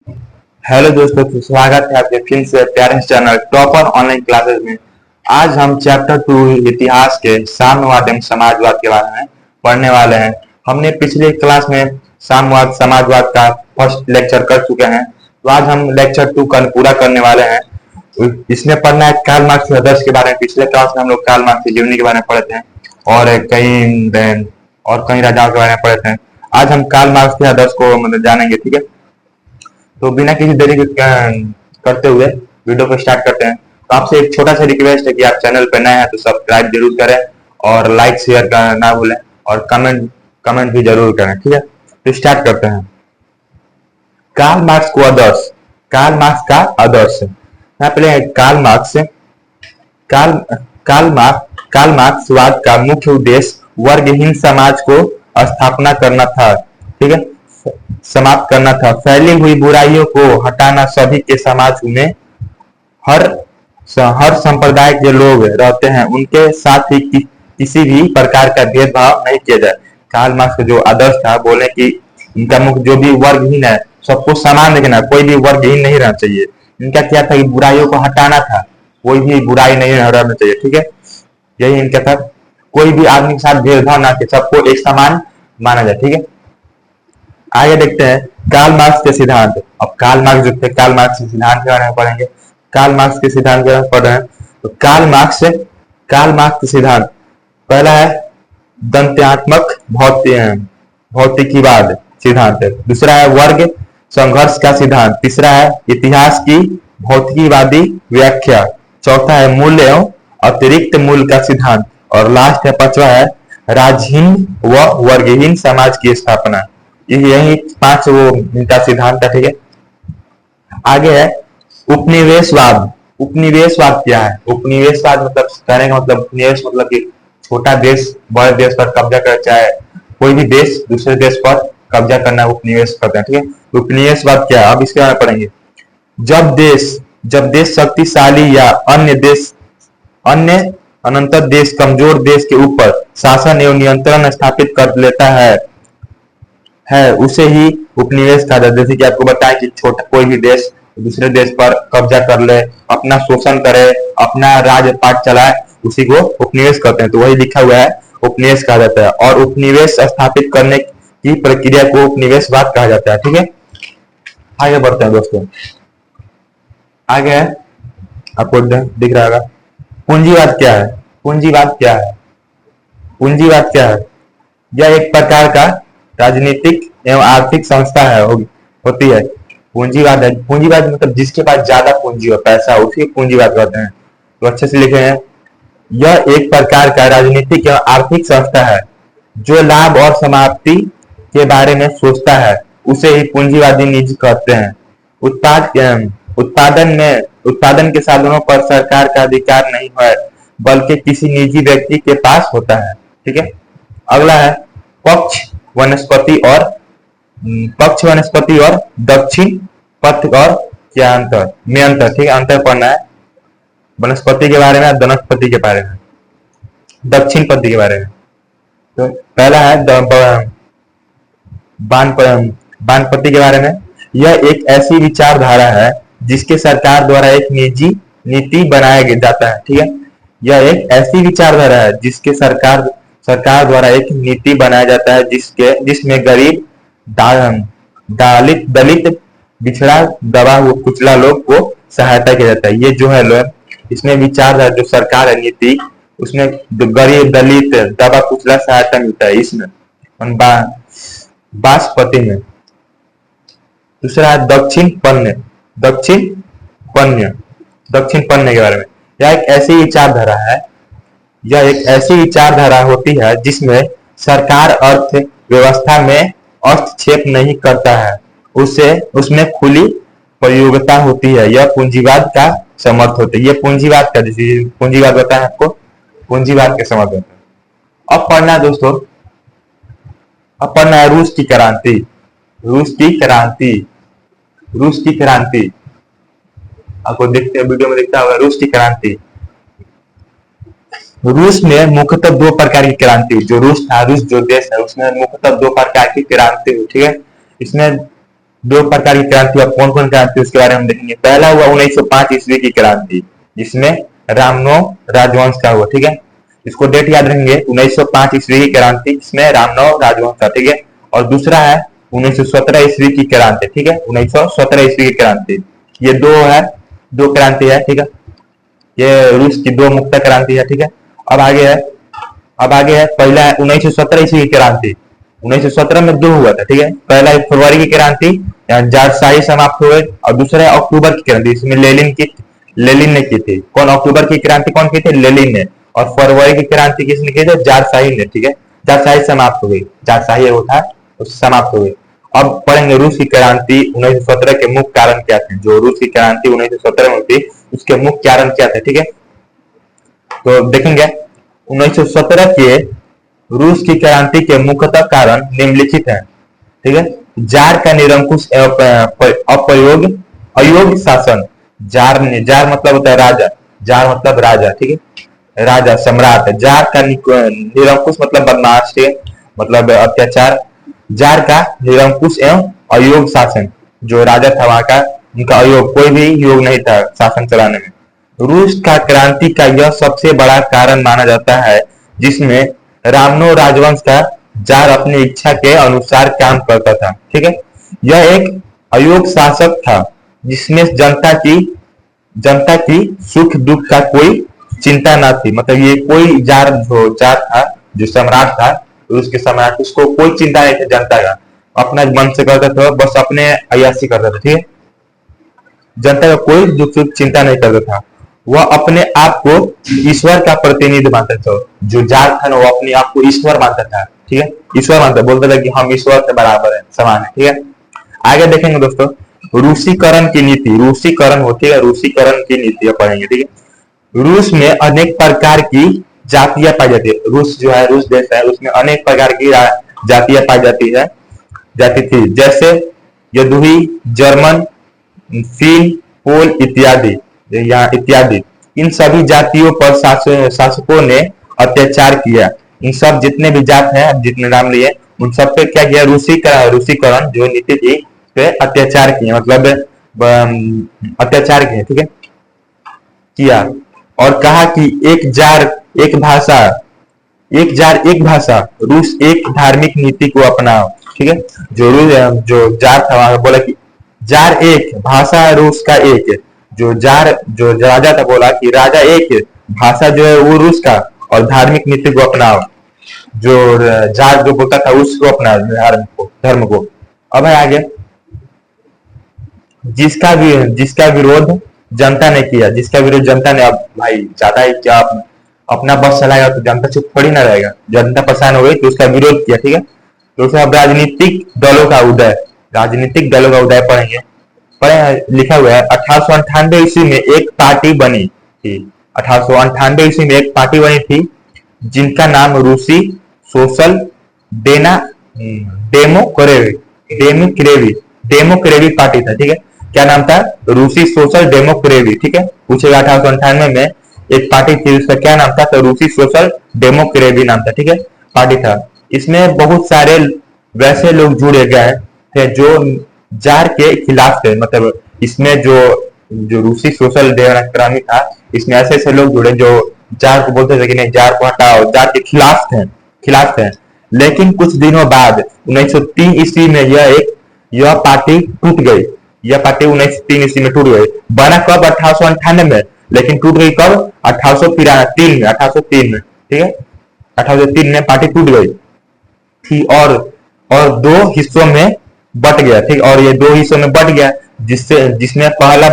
Hello दोस्तों, तो स्वागत है आपके फिर से प्यारे चैनल टॉपर ऑनलाइन क्लासेस में। आज हम चैप्टर 2 इतिहास के साम्यवाद एवं समाजवाद के बारे में पढ़ने वाले हैं। हमने पिछले क्लास में साम्यवाद समाजवाद का फर्स्ट लेक्चर कर चुके हैं, तो आज हम लेक्चर 2 का पूरा करने वाले हैं। इसमें पढ़ना है कार्ल मार्क्स के आदर्श के बारे में। पिछले क्लास में हम लोग कार्ल मार्क्स की जीवनी के बारे में पढ़े थे और कई राजाओं के बारे में पढ़े थे। आज हम कार्ल मार्क्स के आदर्श को मतलब जानेंगे, ठीक है। तो बिना किसी देरी के करते हुए वीडियो को स्टार्ट करते हैं। तो आपसे एक छोटा सा रिक्वेस्ट है कि आप चैनल पर नए हैं तो सब्सक्राइब जरूर करें और लाइक शेयर करना ना भूलें और कमेंट कमेंट भी जरूर करें, ठीक है। तो स्टार्ट करते हैं। कार्ल मार्क्स को आदर्श। कार्ल मार्क्स का आदर्श यहाँ पहले कार्ल मार्क्स कार्ल कार्ल मार्क्सवाद का मुख्य उद्देश्य वर्गहीन समाज को स्थापना करना था, ठीक है, समाप्त करना था। फैली हुई बुराइयों को हटाना, सभी के समाज में हर हर संप्रदाय के लोग रहते हैं उनके साथ ही किसी भी प्रकार का भेदभाव नहीं किया जाए। कार्ल मार्क्स का जो आदर्श था, बोले कि इनका मुख्य जो भी वर्गहीन है सबको समान देखना, कोई भी वर्गहीन नहीं रहना चाहिए। इनका क्या था कि बुराइयों को हटाना था, कोई भी बुराई नहीं रहना चाहिए, ठीक है। यही इनका था, कोई भी आदमी के साथ भेदभाव ना के सबको एक समान माना जाए, ठीक है। आगे देखते हैं कार्ल मार्क्स के सिद्धांत। अब कार्ल मार्क्स जो थे, कार्ल मार्क्स के सिद्धांत के बारे में पढ़ेंगे। कार्ल मार्क्स के सिद्धांत के बारे में पढ़ रहे हैं तो कार्ल मार्क्स के सिद्धांत पहला है दंत्यात्मक भौतिकीवाद सिद्धांत है। दूसरा है वर्ग संघर्ष का सिद्धांत। तीसरा है इतिहास की भौतिकीवादी व्याख्या। चौथा है मूल्य एवं अतिरिक्त मूल्य का सिद्धांत। और लास्ट है पांचवा है राजहीन व वर्गहीन समाज की स्थापना। यही 5 वो इनका सिद्धांत है, ठीक है। आगे है उपनिवेशवाद। उपनिवेशवाद क्या है? उपनिवेशवाद मतलब कहने का मतलब उपनिवेश मतलब कि छोटा देश बड़े देश पर कब्जा कर, चाहे कोई भी देश दूसरे देश पर कब्जा करना उपनिवेश करते हैं, ठीक है। उपनिवेशवाद क्या है अब इसके बारे में पढ़ेंगे। जब देश शक्तिशाली या अन्य अनंतर देश कमजोर देश के ऊपर शासन एवं नियंत्रण स्थापित कर लेता है उसे ही उपनिवेश कहा जाता है। जैसे कि आपको बताया कि छोटा कोई भी देश दूसरे देश पर कब्जा कर ले, अपना शोषण करे, अपना राजपाट चलाए, उसी को उपनिवेश कहते हैं। तो वही लिखा हुआ है, उपनिवेश कहा जाता है। और उपनिवेश स्थापित करने की प्रक्रिया को उपनिवेशवाद कहा जाता है, ठीक है। आगे बढ़ते हैं दोस्तों। आगे है, आपको दिख रहा होगा पूंजीवाद क्या है। पूंजीवाद क्या है? पूंजीवाद क्या है? यह एक प्रकार का राजनीतिक एवं आर्थिक संस्था है, होती है। पूंजीवाद है, पूंजीवाद मतलब जिसके पास ज्यादा पूंजी हो, पैसा, उसी पूंजीवाद कहते हैं। तो अच्छे से लिखे हैं, यह एक प्रकार का राजनीतिक एवं आर्थिक संस्था है जो लाभ और समाप्ति के बारे में सोचता है, उसे ही पूंजीवादी निजी कहते हैं। उत्पादन के साधनों पर सरकार का अधिकार नहीं है, बल्कि किसी निजी व्यक्ति के पास होता है, ठीक है। अगला है पक्ष वनस्पति और दक्षिण पथ और क्या अंतर में अंतर, ठीक है। अंतर पढ़ना है वनस्पति के बारे में, वनस्पति के बारे में, दक्षिण पद्धति के बारे में। तो पहला है वानपति के बारे में। यह एक ऐसी विचारधारा है जिसके सरकार द्वारा एक निजी नीति बनाया जाता है, ठीक है। यह एक ऐसी विचारधारा है जिसके सरकार द्वारा एक नीति बनाया जाता है जिसमें गरीब, दलित, बिछड़ा, दबा हुआ, कुचला लोग को सहायता किया जाता है। ये जो है लोग, इसमें विचारधारा जो सरकार है नीति, उसमें गरीब, दलित, दबा, कुचला सहायता मिलता है इसमें वानस्पति में। दूसरा है दक्षिण पन्य के बारे में। यह एक ऐसी विचारधारा होती है जिसमें सरकार अर्थव्यवस्था में हस्तक्षेप नहीं करता है, उसमें खुली प्रयोगिता होती है। यह पूंजीवाद का समर्थ होती है। ये पूंजीवाद का, जैसे पूंजीवाद बताया आपको, पूंजीवाद के समर्थ होता है। अब पढ़ना है दोस्तों, अब पढ़ना है रूस की क्रांति। आपको देखते वीडियो में दिखता होगा रूस की क्रांति। रूस में मुख्यतः 2 प्रकार की क्रांति हुई। जो रूस जो देश है उसमें मुख्यतः 2 प्रकार की क्रांति हुई, ठीक है। इसमें दो प्रकार की क्रांति और कौन कौन क्रांति उसके बारे में हम देखेंगे। पहला हुआ 1905 ईस्वी की क्रांति, जिसमें रामनव राजवंश का हुआ, ठीक है। इसको डेट याद रखेंगे, 1905 ईस्वी की क्रांति जिसमें रामनव राजवंश का, ठीक है। और दूसरा है 1917 ईस्वी की क्रांति, ठीक है, 1917 ईस्वी की क्रांति। ये दो क्रांति है, ठीक है। ये रूस की दो मुक्त क्रांति है, ठीक है। अब आगे है पहला है 1917 ईस्वी की क्रांति। 1917 में दो हुआ था, ठीक है। पहला है फरवरी की क्रांति, जारशाही समाप्त हुए, और दूसरा है अक्टूबर की क्रांति, इसमें लेनिन ने की थी। कौन अक्टूबर की क्रांति कौन की थी? लेनिन ने। और फरवरी की क्रांति किसने की थी? जारशाही ने, ठीक है। जारशाही समाप्त हो गई, जारशाही वो था समाप्त हो गई। अब पढ़ेंगे रूस की क्रांति 1917 के मुख्य कारण क्या थे। जो रूस की क्रांति 1917 में हुई उसके मुख्य कारण क्या थे, ठीक है। तो देखेंगे 1917 के रूस की क्रांति के मुख्यतः कारण निम्नलिखित हैं, ठीक है। जार का निरंकुश अयोग्य शासन। जार मतलब होता है राजा, जार मतलब राजा, ठीक है, राजा सम्राट। जार का निरंकुश मतलब बदमाश, ठीक है, मतलब अत्याचार। जार का निरंकुश एवं अयोग्य शासन, जो राजा था वहां का उनका अयोग, कोई भी योग नहीं था शासन चलाने में। रूस का क्रांति का यह सबसे बड़ा कारण माना जाता है, जिसमें रामनो राजवंश का जार अपनी इच्छा के अनुसार काम करता था, ठीक है। यह एक अयोग्य शासक था जिसमें जनता की सुख दुख का कोई चिंता न थी। मतलब ये कोई जार था, जो सम्राट था, उसके सम्राट, उसको कोई चिंता नहीं थी जनता का, अपना मन से करता था, बस अपने अय्यासी करता था, ठीक है। जनता का कोई दुख सुख चिंता नहीं करता था। वह अपने आप को ईश्वर का प्रतिनिधि मानता था। जो जार था ना, वो अपने आप को ईश्वर मानता था, ठीक है, ईश्वर मानता, बोलता था कि हम ईश्वर से बराबर है, समान है, ठीक है। आगे देखेंगे दोस्तों रूसीकरण की नीति। रूसीकरण होती है, रूसीकरण की नीति पढ़ेंगे, ठीक है। रूस में अनेक प्रकार की जातियां पाई जाती है। रूस जो है, रूस देश है, उसमें अनेक प्रकार की जातियां पाई जाती थी, जैसे यदुही, जर्मन, फिन, पोल इत्यादि। यहाँ इत्यादि इन सभी जातियों पर शासकों ने अत्याचार किया। इन सब जितने भी जात हैं, जितने नाम लिए, उन सब पे क्या किया? रूसीकरण जो नीति थी पे अत्याचार किए, मतलब अत्याचार किए, ठीक है, किया। और कहा कि एक जार एक भाषा, रूस एक धार्मिक नीति को अपनाओ, ठीक है। जो जार था वहां बोला कि जार एक, भाषा रूस का एक। जो राजा था बोला कि राजा एक, भाषा जो है वो रूस का, और धार्मिक नीति को अपनाओ। जो जार जो बोलता था उसको अपना धर्म को। अब है आगे, जिसका विरोध जनता ने किया, जिसका विरोध जनता ने, अब भाई ज्यादा ही क्या अपना बस चलाएगा तो जनता चुप थोड़ी ना रहेगा। जनता परेशान हो गई तो उसका विरोध किया, ठीक है। तो उसमें अब राजनीतिक दलों का उदय पढ़े लिखा हुआ है। 1898 ईस्वी में एक पार्टी बनी थी। 1898 ईस्वी में एक पार्टी बनी थी जिनका नाम रूसी सोशल डेमोक्रेवी पार्टी था, ठीक है। क्या नाम था? रूसी सोशल डेमोक्रेवी, ठीक है। पूछेगा 1898 में एक पार्टी थी, उसका क्या नाम था? तो रूसी सोशल डेमोक्रेवी नाम था, ठीक है, पार्टी था। इसमें बहुत सारे वैसे लोग जुड़े गए थे जो जार के खिलाफ थे। मतलब इसमें जो रूसी सोशल डेमोक्रेवी था, इसमें ऐसे ऐसे लोग जुड़े जो जार को बोलते थे कि नहीं, जार को हटाओ, जार के खिलाफ थे। लेकिन कुछ दिनों बाद 1903 ईस्वी में यह पार्टी टूट गई। यह पार्टी 1903 ईस्वी में टूट गई। बना कब? 1898 में, लेकिन टूट गई कब? 1803 में, ठीक है। 1803 में पार्टी टूट गई थी और दो हिस्सों में बट गया, ठीक। और ये दो हिस्सों में बट गया, जिसमें पहला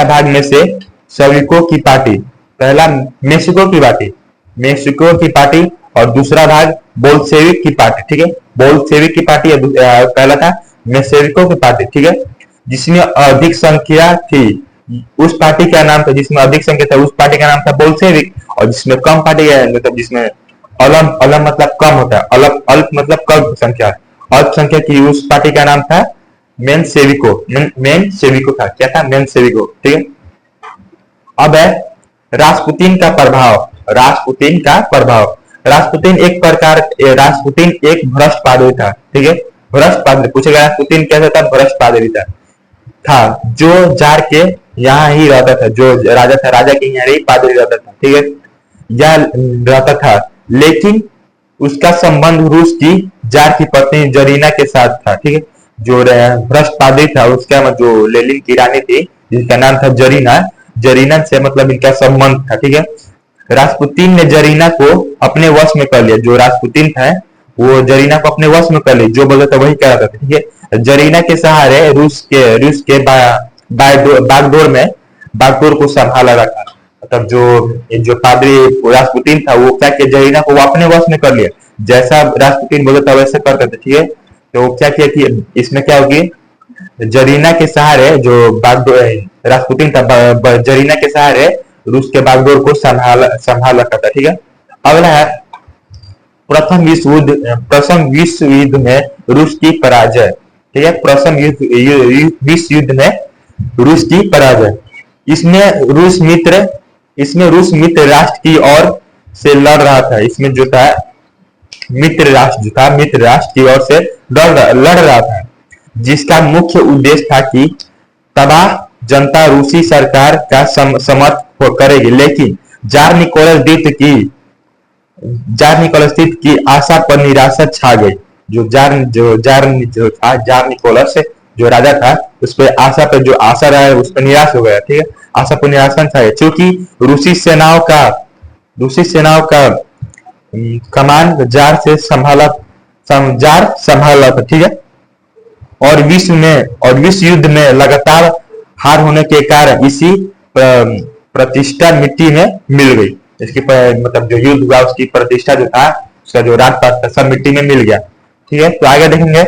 भाग में से सविको की पार्टी, पहला मेक्सिको की पार्टी और दूसरा भाग बोल्शेविक की पार्टी, ठीक है। बोल्शेविक की पार्टी पहला था मेक्सिको की पार्टी, ठीक है, जिसमें अधिक संख्या थी। उस पार्टी का नाम था, जिसमें अधिक संख्या था, उस पार्टी का नाम था बोल्शेविक। और जिसमें कम पार्टी है, मतलब जिसमें अलम मतलब कम होता है, अल्प मतलब कम संख्या, अल्प संख्या की, उस पार्टी का नाम था मेनसेविको था। क्या था? मेनसेविको, ठीक है। अब है रासपुतीन का प्रभाव। रासपुतीन एक भ्रष्ट पादरी था, ठीक है, भ्रष्ट पादरी पूछेगा, रासपुतीन कैसा था? भ्रष्ट पादरी था जो जार के यहाँ ही रहता था, जो राजा था, राजा के यहाँ ही पादरी रहता था, ठीक है, या रहता था, लेकिन उसका संबंध रूस की जार की पत्नी जरीना के साथ था, ठीक है। जो भ्रष्ट पादरी था उसका जो लेनिन की रानी थी जिसका नाम था जरीना, जरीना से मतलब इनका संबंध था, ठीक है। रासपुतीन ने जरीना को अपने वश में कर लिया, जो रासपुतीन था वो जरीना को अपने वश में कर लिया, जो बोला था वही करा था, ठीक है। जरीना के सहारे रूस के बागडोर में बागडोर को संभाला रखा, मतलब जो पादरी रासपुतीन था वो क्या किया, जरीना को वो अपने वश में कर लिया, जैसा रासपुतीन बोला था वैसे करते थे, ठीक है। तो वो क्या किया कि इसमें क्या होगी, जरीना के सहारे जो बागडोर रासपुतीन था जरीना के सहारे रूस के बागडोर को संभाल रखा था, ठीक है। अगला है प्रथम विश्व युद्ध में रूस की पराजय, ठीक है। प्रथम विश्व युद्ध में रूस की पराजय, इसमें रूस मित्र राष्ट्र की ओर से लड़ रहा था, इसमें जो था मित्र राष्ट्र की ओर से लड़ रहा था, जिसका मुख्य उद्देश्य था कि तबाह जनता रूसी सरकार का समर्थन करेगी, लेकिन जार निकोलस द्वितीय की आशा पर निराशा छा गई। जार निकोलस जो राजा था उस पर आशा पर जो आशा रहा है उस पर निराश हो गया, ठीक है। आशा पर निराशा छा गई क्योंकि रूसी सेनाओं का कमान जार संभाला था, ठीक है। और विश्व युद्ध में लगातार हार होने के कारण इसी प्रतिष्ठा मिट्टी में मिल गई, इसकी मतलब जो युद्ध हुआ उसकी प्रतिष्ठा जो था, उसका जो राजपाट था सब मिट्टी में मिल गया, ठीक है। तो आगे देखेंगे,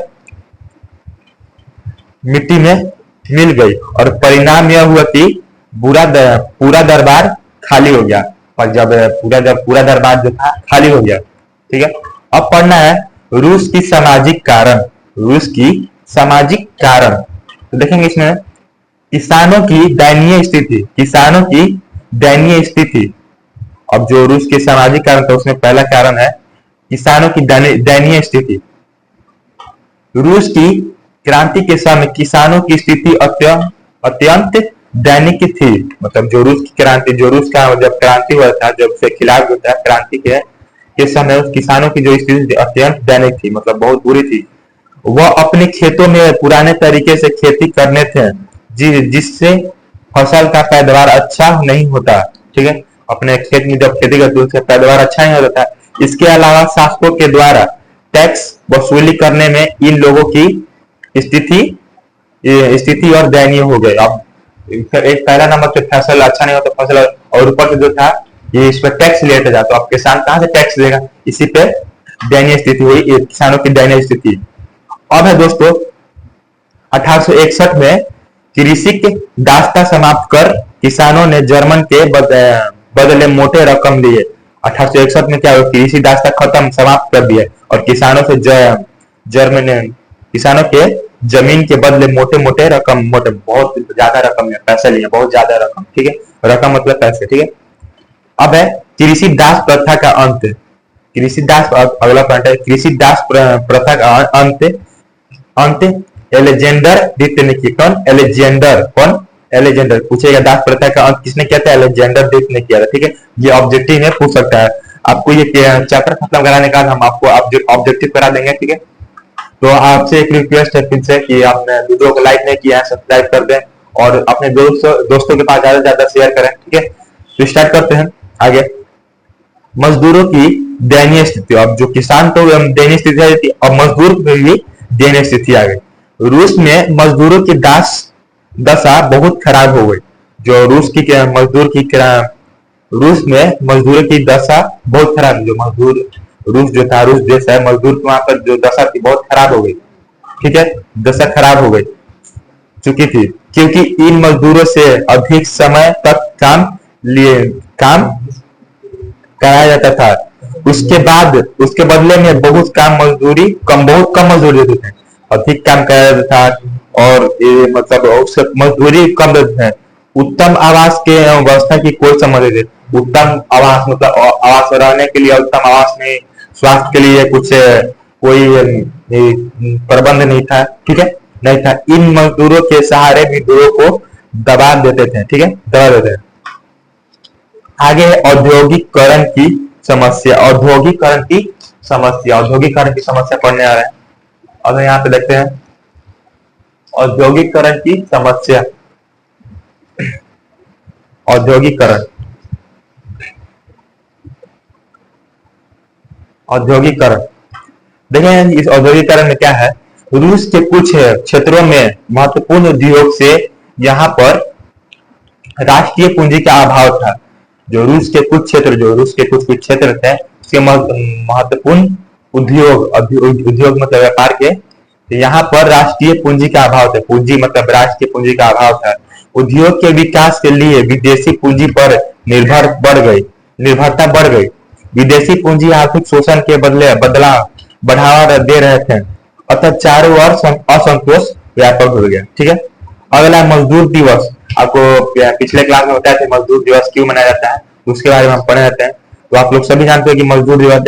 मिट्टी में मिल गई और परिणाम यह हुआ कि पूरा दरबार खाली हो गया, और जब पूरा दरबार जो था खाली हो गया, ठीक है। अब पढ़ना है रूस की सामाजिक कारण। तो देखेंगे इसमें किसानों की दयनीय स्थिति। अब जो रूस के सामाजिक कारण था उसमें पहला कारण है किसानों की दयनीय स्थिति। रूस की क्रांति के समय किसानों की स्थिति अत्यंत दैनिक थी, मतलब जो रूस का जब क्रांति हुआ था, जब से खिलाफ होता है क्रांति के समय किसानों की जो स्थिति अत्यंत दैनिक थी, मतलब बहुत बुरी थी। वह अपने खेतों में पुराने तरीके से खेती करने थे, जिससे फसल का पैदावार अच्छा नहीं होता, ठीक है। अपने खेत में जब खेती करते उसका पैदावार अच्छा नहीं होता था। इसके अलावा शासकों के द्वारा टैक्स वसूली करने में इन लोगों की स्थिति और दयनीय हो गई। अब एक पहला नंबर पे फसल अच्छा नहीं होता, फसल और ऊपर से जो था ये इस पर टैक्स लेता जाता, तो अब किसान कहाँ से टैक्स देगा, इसी पे दयनीय स्थिति हुई, किसानों की दयनीय स्थिति। अब है दोस्तों 1861 में कृषि दास्ता समाप्त कर किसानों ने जर्मन के बदले मोटे रकम लिए। 1861 में क्या हुआ, कृषि दास्ता समाप्त कर दिया और किसानों के जमीन के बदले मोटे रकम, बहुत ज्यादा रकम में पैसे लिए, बहुत ज्यादा रकम, ठीक है। रकम मतलब पैसे, ठीक है। अब है कृषि दास प्रथा का अंत। अगला पॉइंट है कृषि दास प्रथा का अंत एलेक्जेंडर द्वितीय ने किया। एलेक्जेंडर पूछेगा दास प्रथा का अंत किसने किया था, एलेक्जेंडर द्वितीय ने किया था, ठीक है। ये ऑब्जेक्टिव में पूछ सकता है आपको, ये चैप्टर खत्म कराने का हम आपको ऑब्जेक्टिव करा देंगे, ठीक है। तो आपसे एक रिक्वेस्ट है फिर से कि आपने वीडियो को लाइक नहीं किया है सब्सक्राइब कर दें और अपने दोस्तों के पास ज्यादा से ज्यादा शेयर करें, ठीक है। तो स्टार्ट करते हैं आगे। मजदूरों की दयनीय स्थिति। अब जो किसान तो दयनीय स्थिति आ जाती, अब मजदूर की भी दयनीय स्थिति आ गई। रूस में मजदूरों की दशा बहुत खराब हो गई। जो रूस में मजदूरों की दशा बहुत खराब, जो मजदूर रूस देश है, मजदूर की वहां पर जो दशा थी बहुत खराब हो गई, ठीक है। दशा खराब हो गई चुकी थी क्योंकि इन मजदूरों से अधिक समय तक काम कराया जाता था। उसके बदले में बहुत कम मजदूरी देते थे, अधिक काम कराया जाता था और मतलब मजदूरी कम देते थे। उत्तम आवास के व्यवस्था की कोई समझ नहीं। उत्तम आवास मतलब आवास रहने के लिए उत्तम आवास नहीं, स्वास्थ्य के लिए कुछ कोई प्रबंध नहीं था, ठीक है, नहीं था। इन मजदूरों के सहारे मजदूरों को दबा देते थे, ठीक है, दबा देते थे। आगे है औद्योगिकरण की समस्या। औद्योगिकरण की समस्या पढ़ने आ रहे हैं। अब यहाँ पे देखते हैं औद्योगिकरण की समस्या। औद्योगिकरण देखें, इस औद्योगिकरण में क्या है, रूस के कुछ क्षेत्रों में महत्वपूर्ण उद्योग से यहाँ पर राष्ट्रीय पूंजी का अभाव था। जो रूस के कुछ क्षेत्र थे, उसके महत्वपूर्ण उद्योग मतलब व्यापार के, यहाँ पर राष्ट्रीय पूंजी का अभाव था। पूंजी मतलब राष्ट्रीय पूंजी का अभाव था। उद्योग के विकास के लिए विदेशी पूंजी पर निर्भरता बढ़ गई। विदेशी पूंजी आर्थिक शोषण के बदला बढ़ावा दे रहे थे, अतः चारों ओर असंतोष व्यापक हो गया, ठीक है। अगला मजदूर दिवस। आपको पिछले क्लास में बताया था मजदूर दिवस क्यों मनाया जाता है, उसके बारे में हम पढ़े जाते हैं। तो आप लोग सभी जानते हैं कि मजदूर दिवस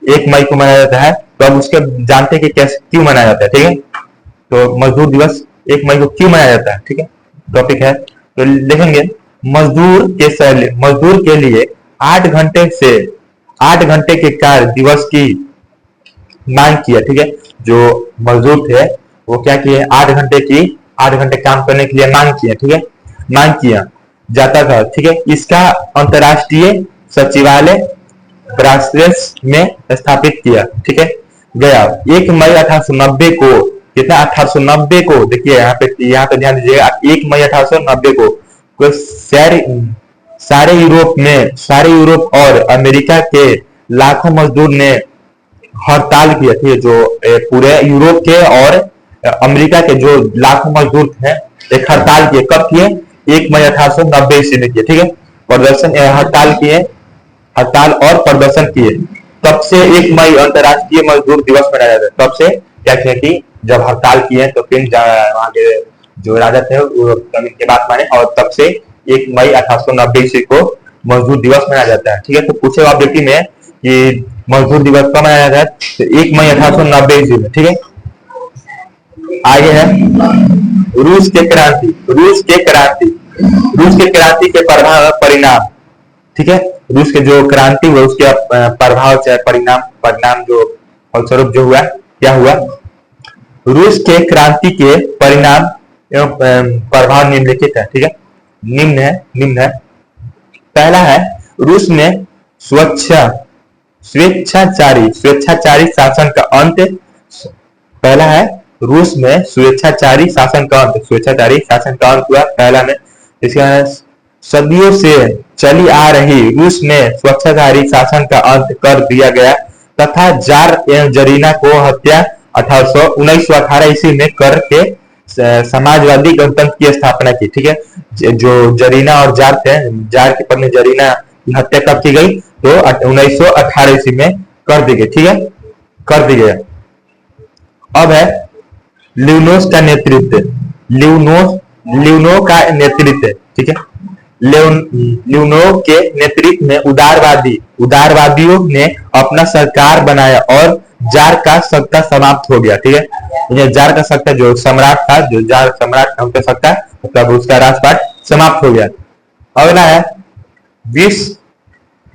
1 मई को मनाया जाता है। तो अब उसके जानते हैं कि कैसे क्यों मनाया जाता है, ठीक है। तो मजदूर दिवस 1 मई को क्यों मनाया जाता है, ठीक है, टॉपिक है। तो देखेंगे मजदूर के लिए 8 घंटे के कार्य दिवस की मांग किया, ठीक है। जो मजदूर थे वो क्या किए, 8 घंटे काम करने के लिए मांग किया, ठीक है, मांग किया जाता था, ठीक है। इसका अंतर्राष्ट्रीय सचिवालय ब्रसेल्स में स्थापित किया, ठीक है, गया 1 मई 1890 को। कितना, 1890 को। देखिए यहाँ पे ध्यान दीजिएगा, 1 मई 1890 को सारे यूरोप और अमेरिका के लाखों मजदूर ने हड़ताल किया थी। जो पूरे यूरोप के और अमेरिका के जो लाखों मजदूर थे, एक हड़ताल किए। कब किए, 1 मई 1890 ईस्वी में किए, ठीक है। हड़ताल और प्रदर्शन किए। तब से 1 मई अंतर्राष्ट्रीय मजदूर दिवस मनाया जाता है। तब से क्या किया कि जब हड़ताल किए तो फिर वहां के जो राजा थे वो की बात माने, और तब से 1 मई 1890 ईस्वी को मजदूर दिवस मनाया जाता है, ठीक है। तो पूछे ऑब्जेक्टिव में कि मजदूर दिवस कब मनाया जाता है, तो 1 मई 1890 ईस्वी में, ठीक है। आगे है रूस के क्रांति के परिणाम, ठीक है। रूस के जो क्रांति हुआ उसके प्रभाव से परिणाम जो फलस्वरूप जो हुआ, क्या हुआ, रूस के क्रांति के परिणाम एवं प्रभाव निम्नलिखित है, ठीक है। निम्न है। पहला है रूस में स्वेच्छाचारी शासन का अंत। पहला है रूस में स्वेच्छाचारी शासन का अंत हुआ, पहला में। इसका सदियों से चली आ रही रूस में स्वेच्छाचारी शासन का अंत कर दिया गया तथा जार एवं जरीना को हत्या 1918 ईस्वी में करके समाजवादी गणतंत्र की स्थापना की, ठीक है। जो जरीना और जार थे, जार की पत्नी जरीना की हत्या कब की गई, तो 1918 ईस्वी में कर दी गई, ठीक है, कर दी गई। अब है लियोनोस का नेतृत्व, ठीक है। लियोनो के नेतृत्व में उदारवादियों ने अपना सरकार बनाया और जार का सत्ता समाप्त हो गया, ठीक है। ये जार का सत्ता, जो सम्राट था, जो जार सम्राट था उनका सत्ता मतलब उसका राजपाट समाप्त हो गया। अगला है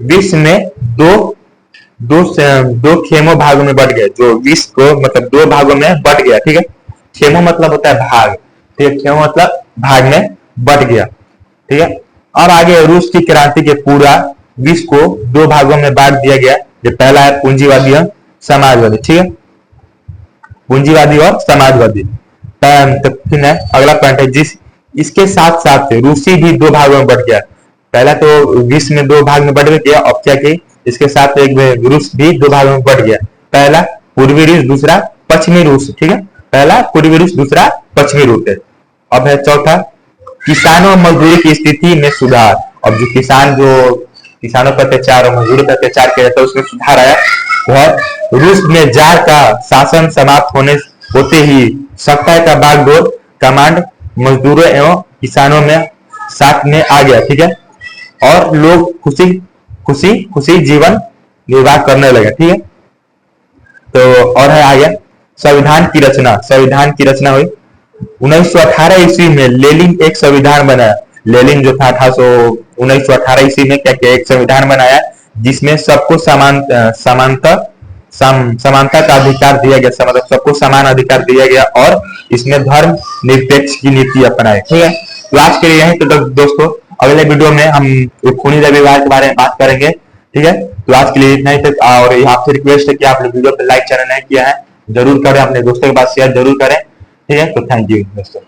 विश्व में दो खेमों भागों में बढ़ गए। जो विश्व को मतलब 2 भागों में बढ़ गया, ठीक है। खेमों मतलब होता है भाग, ठीक है, खेमों मतलब भाग में बढ़ गया, ठीक है। और आगे रूस की क्रांति के पूरा विश्व को 2 भागों में बांट दिया गया। जो पहला है पूंजीवादी और समाजवादी, ठीक है, पूंजीवादी और समाजवादी। तो फिर है अगला पॉइंट है इसके साथ साथ रूसी भी 2 भागों में बढ़ गया। पहला तो विश्व में 2 भाग में बढ़ गया, अब क्या कि इसके साथ एक रूस भी 2 भागों में बढ़ गया। पहला पूर्वी रूस, दूसरा पश्चिमी रूस, ठीक है। पहला पूर्वी रूस, दूसरा पश्चिमी रूस है। अब है चौथा किसानों और मजदूरी की स्थिति में सुधार। अब जो किसानों पर अत्याचार और मजदूरों पर अत्याचार किया जाता है उसमें सुधार आया। वह रूस में जार का शासन समाप्त होते ही सत्ता का बागडोर कमांड मजदूरों एवं किसानों में साथ में आ गया, ठीक है। और लोग खुशी जीवन निर्वाह करने लगे, ठीक है। तो और है आगे संविधान की रचना। संविधान की रचना हुई 1918 ईस्वी में। लेनिन एक संविधान बनाया। लेनिन जो था 1918 ईस्वी में क्या किया, एक संविधान बनाया जिसमें सबको समानता का अधिकार दिया गया, मतलब सबको समान अधिकार दिया गया और इसमें धर्म निरपेक्ष की नीति अपनाई। ठीक है, तो आज के लिए यही। तो दोस्तों अगले वीडियो में हम खूनी रविवार के बारे में बात करेंगे। ठीक है, तो आज के लिए इतना ही तक। और आपसे रिक्वेस्ट है कि आप वीडियो पे लाइक, चैनल नहीं किया है जरूर करें, अपने दोस्तों के पास शेयर जरूर करें। ठीक है, तो थैंक यू दोस्तों।